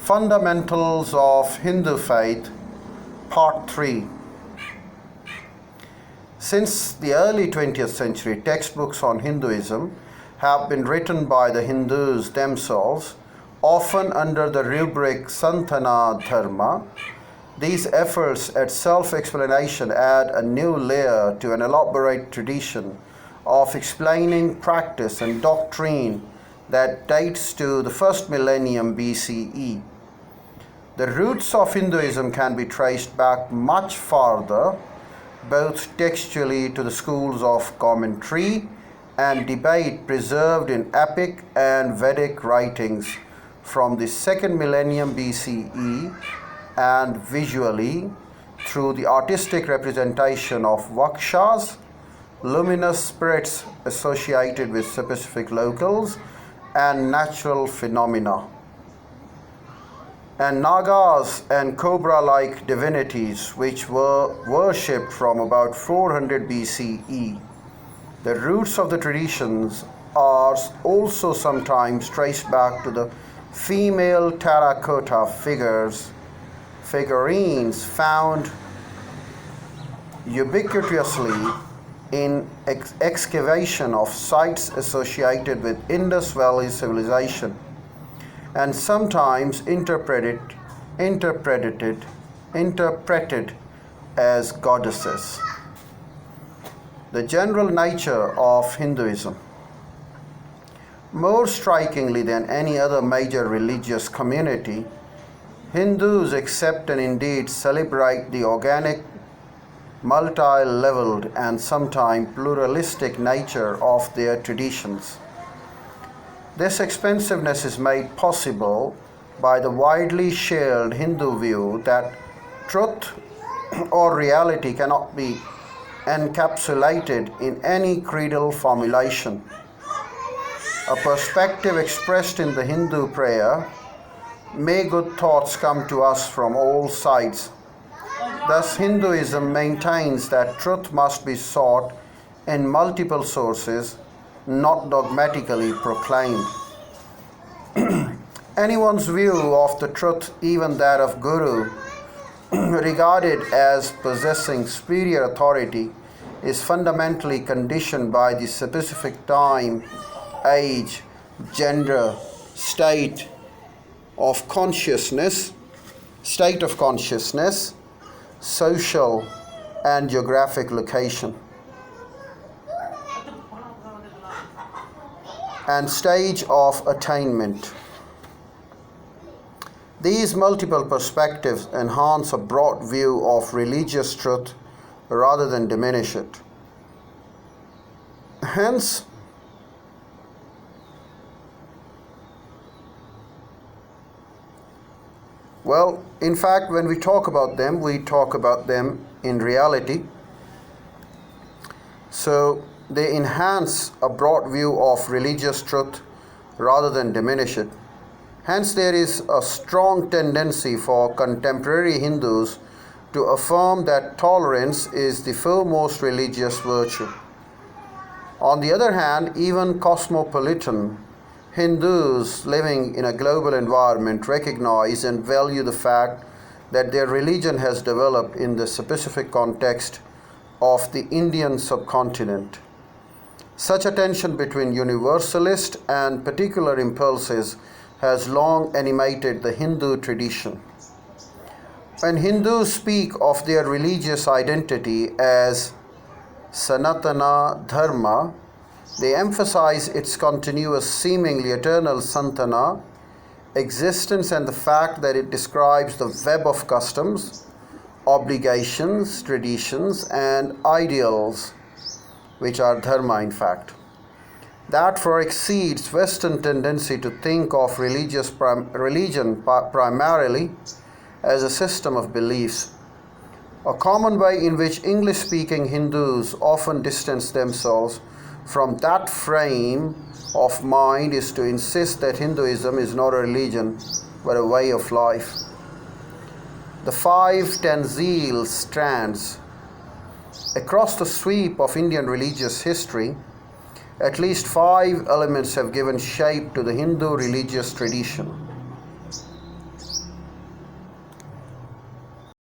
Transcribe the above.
Fundamentals of Hindu Faith, Part 3. Since the early 20th century, textbooks on Hinduism have been written by the Hindus themselves, often under the rubric Sanatana Dharma. These efforts at self-explanation add a new layer to an elaborate tradition of explaining practice and doctrine that dates to the first millennium BCE. The roots of Hinduism can be traced back much farther, both textually to the schools of commentary and debate preserved in epic and Vedic writings from the second millennium BCE, and visually through the artistic representation of vakshas, luminous spirits associated with specific locales and natural phenomena, and Nagas and cobra-like divinities which were worshipped from about 400 BCE. The roots of the traditions are also sometimes traced back to the female terracotta figurines found ubiquitously in excavation of sites associated with Indus Valley civilization, and sometimes interpreted as goddesses. The general nature of Hinduism. More strikingly than any other major religious community, Hindus accept and indeed celebrate the organic, multi-leveled and sometimes pluralistic nature of their traditions. This expansiveness is made possible by the widely shared Hindu view that truth or reality cannot be encapsulated in any creedal formulation. A perspective expressed in the Hindu prayer, "May good thoughts come to us from all sides." Thus, Hinduism maintains that truth must be sought in multiple sources, not dogmatically proclaimed. Anyone's view of the truth, even that of Guru, regarded as possessing superior authority, is fundamentally conditioned by the specific time, age, gender, state of consciousness, social and geographic location, and stage of attainment. These multiple perspectives enhance a broad view of religious truth rather than diminish it. Hence, in fact, when we talk about them in reality. So they enhance a broad view of religious truth rather than diminish it. Hence, there is a strong tendency for contemporary Hindus to affirm that tolerance is the foremost religious virtue. On the other hand, even cosmopolitan Hindus living in a global environment recognize and value the fact that their religion has developed in the specific context of the Indian subcontinent. Such a tension between universalist and particular impulses has long animated the Hindu tradition. When Hindus speak of their religious identity as Sanatana Dharma, they emphasize its continuous, seemingly eternal Sanatana existence and the fact that it describes the web of customs, obligations, traditions, and ideals, which are dharma in fact, that far exceeds Western tendency to think of religion primarily as a system of beliefs. A common way in which English-speaking Hindus often distance themselves from that frame of mind is to insist that Hinduism is not a religion but a way of life. The 5 Tanzil strands. Across the sweep of Indian religious history, at least 5 elements have given shape to the Hindu religious tradition.